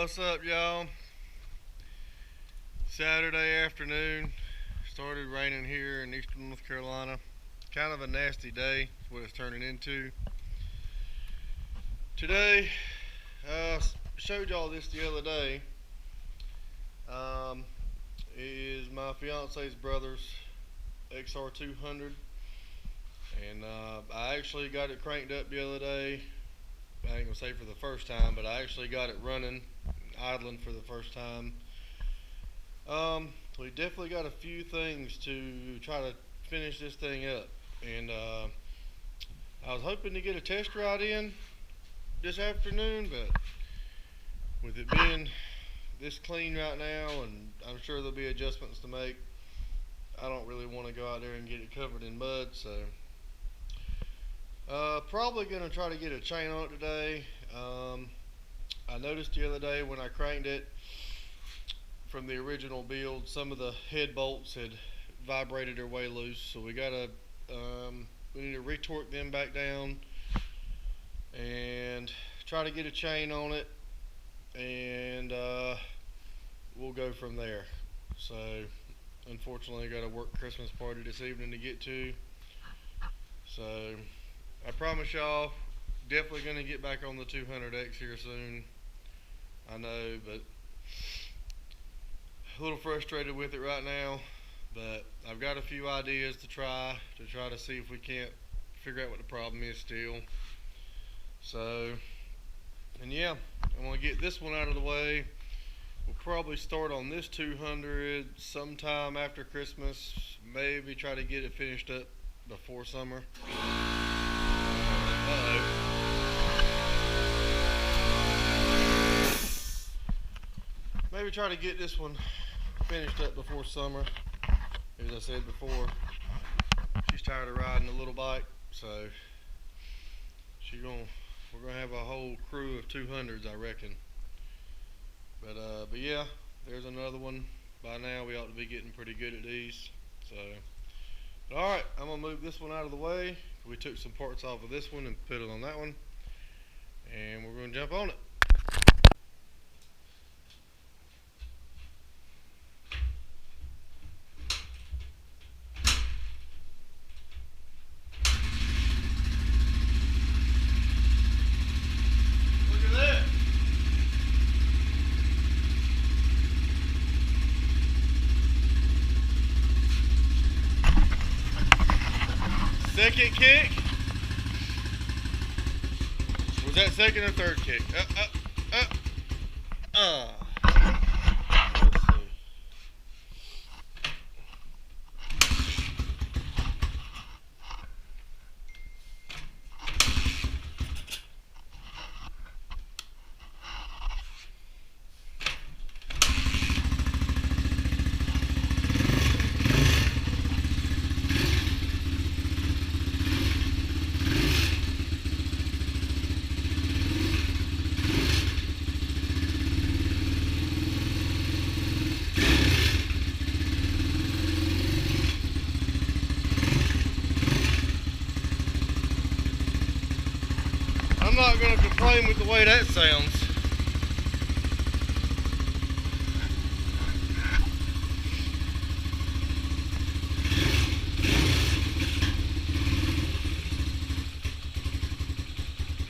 What's up, y'all? Saturday afternoon. Started raining here in eastern North Carolina. Kind of a nasty day is what it's turning into. Today, showed y'all this the other day. Is my fiance's brother's xr200, and I actually got it cranked up the other day. I ain't gonna say for the first time, but I actually got it running, idling for the first time. We definitely got a few things to try to finish this thing up, and I was hoping to get a test ride in this afternoon, but with it being this clean right now, and I'm sure there'll be adjustments to make, I don't really want to go out there and get it covered in mud, so probably gonna try to get a chain on it today. I noticed the other day when I cranked it from the original build, some of the head bolts had vibrated their way loose, so we gotta we need to retorque them back down and try to get a chain on it, and we'll go from there. So unfortunately I got a work Christmas party this evening to get to, so I promise y'all definitely gonna get back on the 200X here soon. I know, but a little frustrated with it right now, but I've got a few ideas to try to see if we can't figure out what the problem is still. So, and yeah, I'm gonna get this one out of the way. We'll probably start on this 200 sometime after Christmas, maybe try to get it finished up before summer. Maybe try to get this one finished up before summer. As I said before, she's tired of riding a little bike, so we're gonna have a whole crew of 200s, I reckon. But yeah, there's another one. By now we ought to be getting pretty good at these. So, but all right, I'm gonna move this one out of the way. We took some parts off of this one and put it on that one, and we're gonna jump on it. Second kick? Was that second or third kick? Let's see. I'm not going to complain with the way that sounds.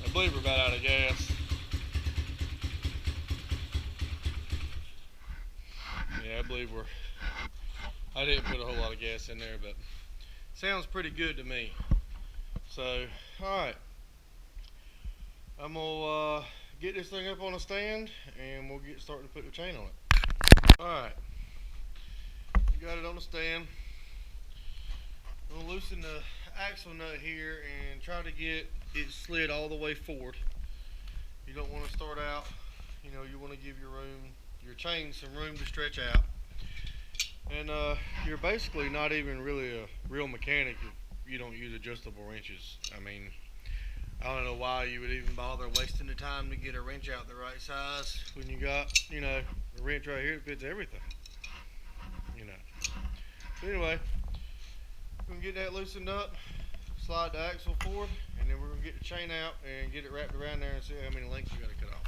I believe we're about out of gas. Yeah, I believe I didn't put a whole lot of gas in there, but sounds pretty good to me. So, alright. I'm gonna get this thing up on a stand, and we'll get started to put the chain on it. Alright, got it on the stand. I'm gonna loosen the axle nut here and try to get it slid all the way forward. You don't want to start out, you want to give your chain some room to stretch out. And you're basically not even really a real mechanic if you don't use adjustable wrenches. I mean, I don't know why you would even bother wasting the time to get a wrench out the right size when you got, a wrench right here that fits everything. So anyway, we're going to get that loosened up, slide the axle forward, and then we're going to get the chain out and get it wrapped around there and see how many lengths you got to cut off.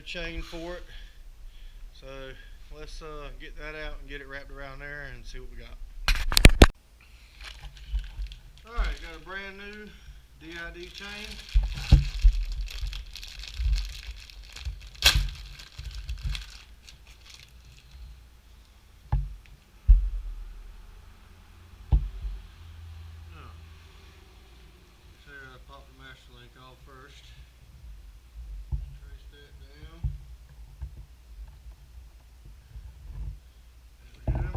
new chain for it. So let's get that out and get it wrapped around there and see what we got. Alright, got a brand new DID chain. Pop the master link off first. Trace that down. There we go.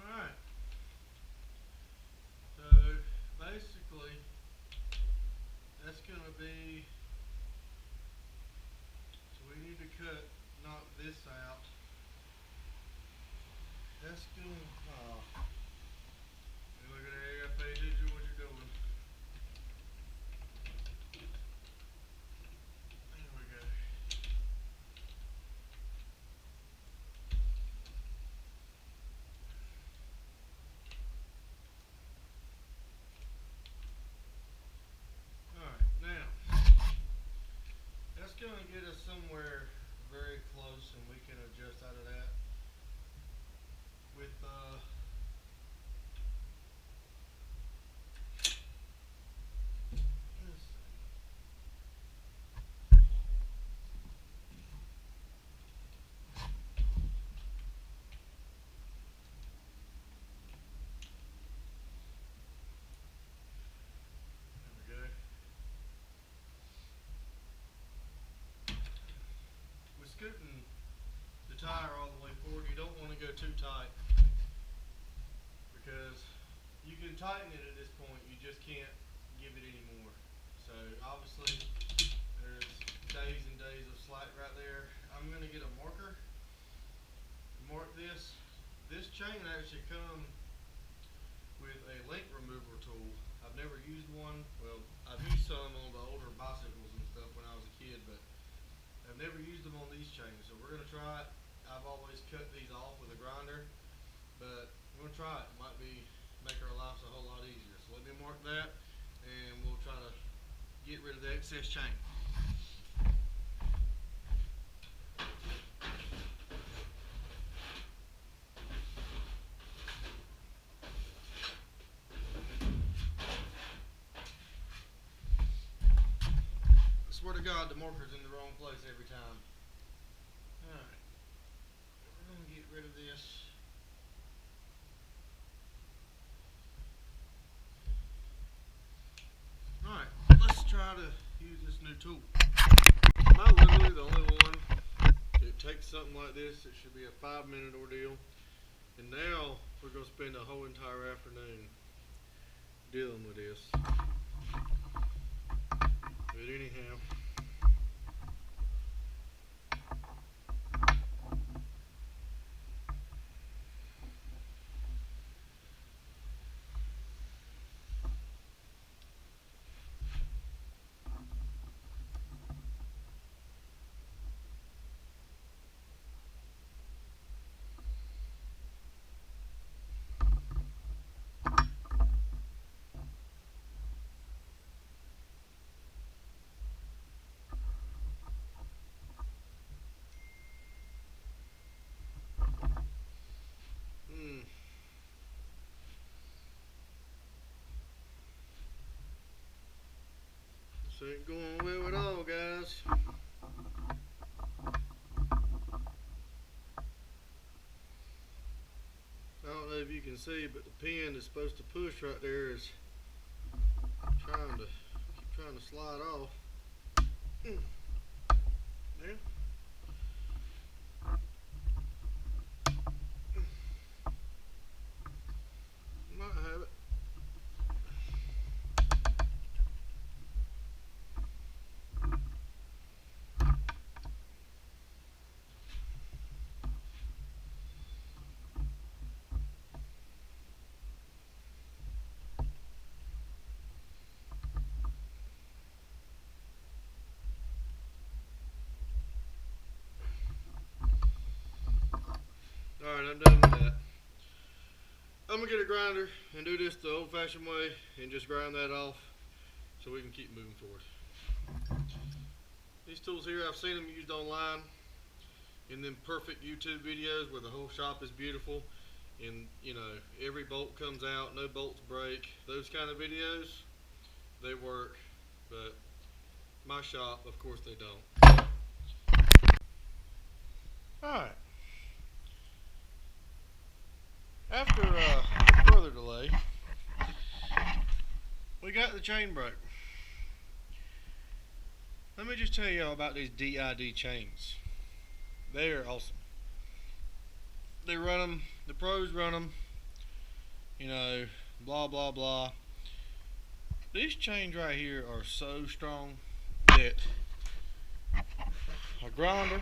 Alright. Basically, that's going to be, so we need to knock this out. That's going to, look at there, you got to pay attention to what you're doing. There we go. Going to get us somewhere very close, and we can adjust out of that with scooting the tire all the way forward. You don't want to go too tight, because you can tighten it at this point, you just can't give it any more. So obviously there's days and days of slack right there. I'm going to get a marker, mark this. This chain actually comes with a link remover tool. I've never used one. Well, I've used some on the older bicycles and stuff when I was a kid, but I've never used them on these chains, so we're going to try it. I've always cut these off with a grinder, but we're going to try it. It might make our lives a whole lot easier. So let me mark that, and we'll try to get rid of the excess chain. I swear to God, the marker's in the wrong place every time. Alright, we're going to get rid of this. Alright, let's try to use this new tool. Not literally the only one. It takes something like this. It should be a 5-minute ordeal. And now we're going to spend a whole entire afternoon dealing with this. But anyhow. This ain't going well at all, guys. I don't know if you can see, but the pin that's supposed to push right there is trying to slide off. There. I'm gonna get a grinder and do this the old-fashioned way and just grind that off so we can keep moving forward. These tools here, I've seen them used online in them perfect YouTube videos where the whole shop is beautiful and you know every bolt comes out, no bolts break. Those kind of videos, they work, but my shop, of course, they don't. Alright. After further delay, we got the chain broke. Let me just tell y'all about these DID chains. They are awesome. They run them, the pros run them, you know, blah blah blah. These chains right here are so strong that a grinder,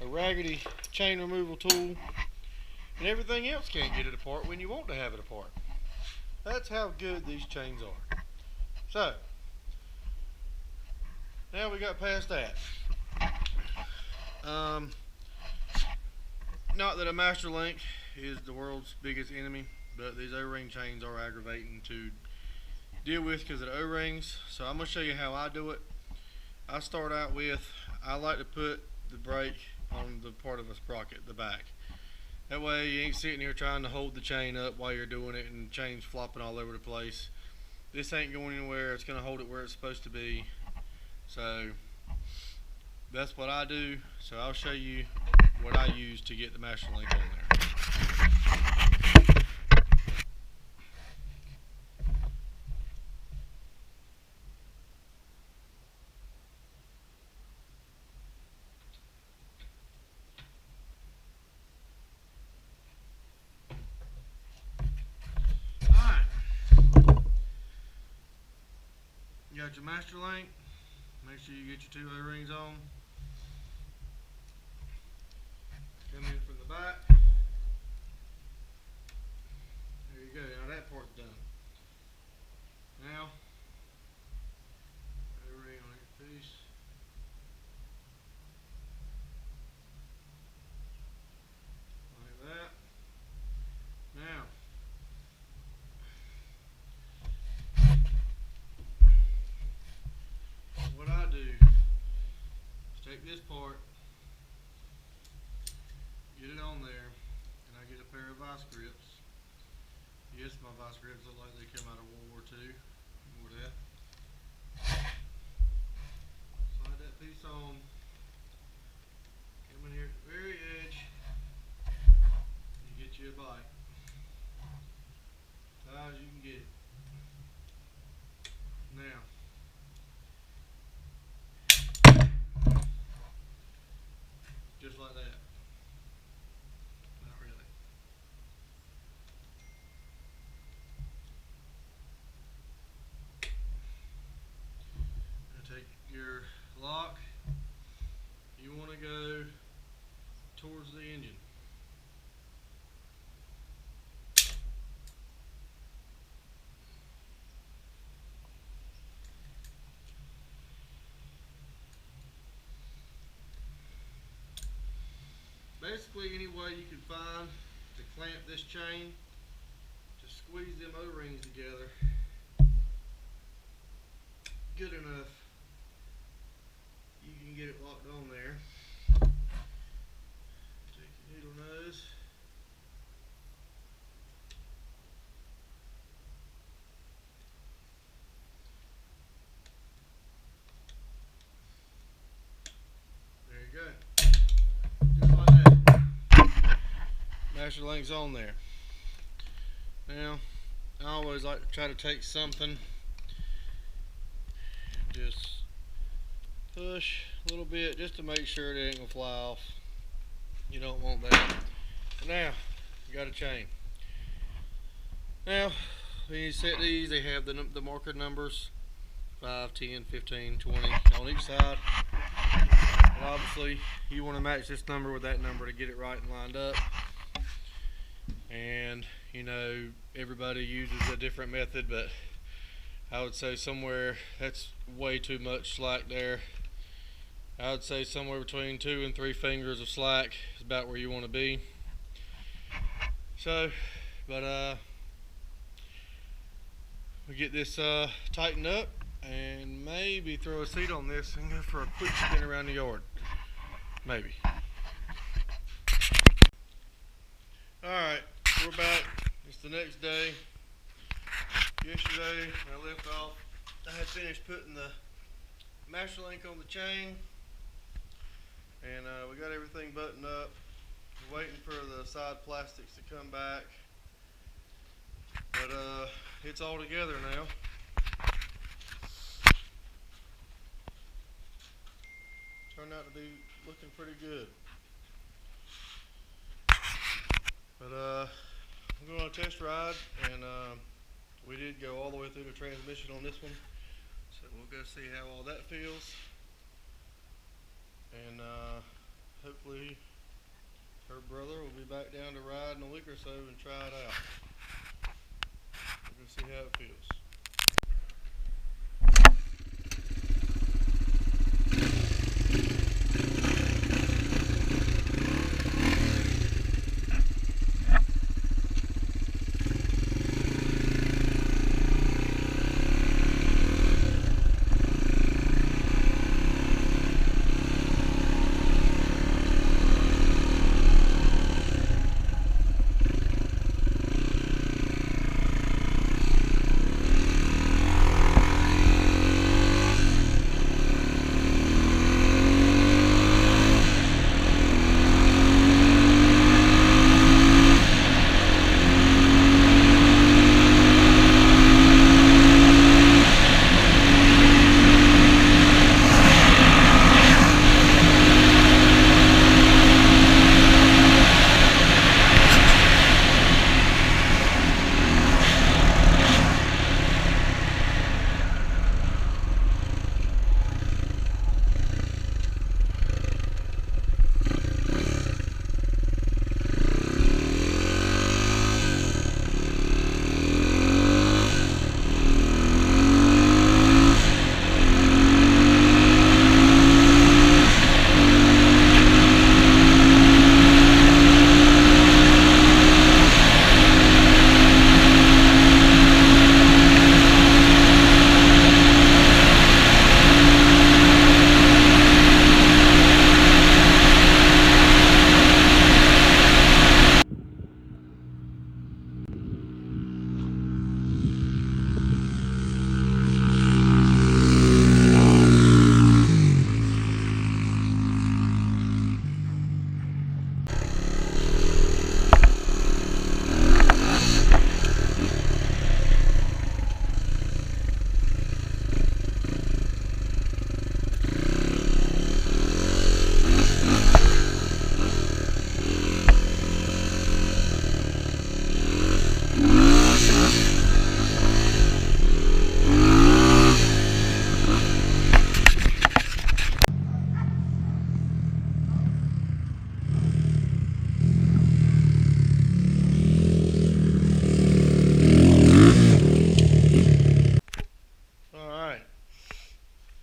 a raggedy chain removal tool, and everything else can't get it apart when you want to have it apart. That's how good these chains are. So, now we got past that. Not that a master link is the world's biggest enemy, but these O-ring chains are aggravating to deal with because of the O-rings. So I'm going to show you how I do it. I start out with, I like to put the brake on the part of a sprocket, the back. That way you ain't sitting here trying to hold the chain up while you're doing it and the chain's flopping all over the place. This ain't going anywhere. It's going to hold it where it's supposed to be. So that's what I do. So I'll show you what I use to get the master link on there. Alright. You got your master link. Make sure you get your 2 O-rings on. Come in from the back. There you go. Now that part's done. Now, O-ring on your piece. Like that. Now, what I do is take this part, get it on there, and I get a pair of vice grips. Yes, my vice grips look like they come out of World War II. Ignore that. Slide that piece on. Come in here at the very edge. You get you a bite. As high as you can get it. Now, just like that. Not really. Now take your lock. You want to go towards the engine. Basically, any way you can find to clamp this chain, to squeeze them O-rings together good enough, you can get it locked on there. Take your needle nose. There you go. Just like that. Master link's on there. Now, I always like to try to take something and just push a little bit just to make sure it ain't gonna fly off. You don't want that. Now, you got a chain. Now, when you set these, they have the marker numbers 5, 10, 15, 20 on each side. And obviously, you want to match this number with that number to get it right and lined up. And you know, everybody uses a different method, but I would say somewhere, that's way too much slack there. I would say somewhere between 2 and 3 fingers of slack is about where you want to be. So But we get this tightened up and maybe throw a seat on this and go for a quick spin around the yard. Maybe. Alright, we're back. It's the next day. Yesterday when I left off, I had finished putting the master link on the chain, and we got everything buttoned up. We're waiting for the side plastics to come back, but it's all together now. Turned out to be looking pretty good. But I'm going on a test ride, and we did go all the way through the transmission on this one, so we'll go see how all that feels, and hopefully her brother will be back down to ride in a week or so and try it out. We're going to see how it feels.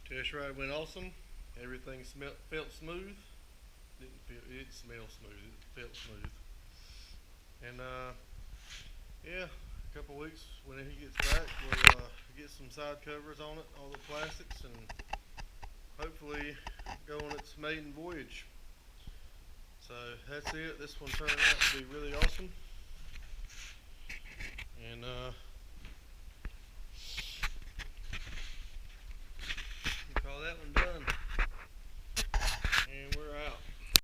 Test ride went awesome. Everything felt smooth. It didn't smell smooth. It felt smooth. And yeah, a couple weeks when he gets back, we'll get some side covers on it, all the plastics, and hopefully go on its maiden voyage. So that's it. This one turned out to be really awesome. And